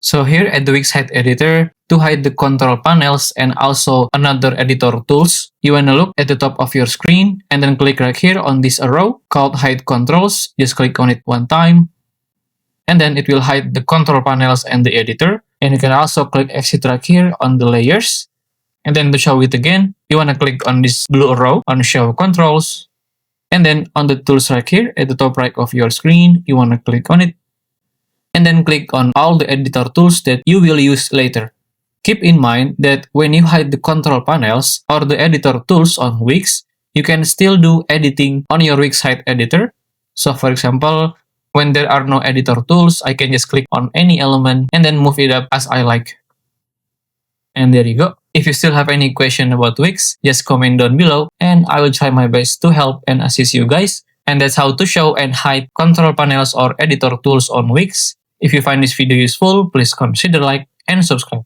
So here at the Wix Site Editor, to hide the control panels and also another editor tools, you want to look at the top of your screen and then click right here on this arrow called Hide Controls. Just click on it one time. And then it will hide the control panels and the editor. And you can also click Exit right here on the layers. And then to show it again, you want to click on this blue arrow on Show Controls. And then on the tools right here at the top right of your screen, you want to click on it. And then click on all the editor tools that you will use later. Keep in mind that when you hide the control panels or the editor tools on Wix, you can still do editing on your Wix site editor. So for example, when there are no editor tools, I can just click on any element and then move it up as I like. And there you go. If you still have any question about Wix, just comment down below and I will try my best to help and assist you guys. And that's how to show and hide control panels or editor tools on Wix. If you find this video useful, please consider like and subscribe.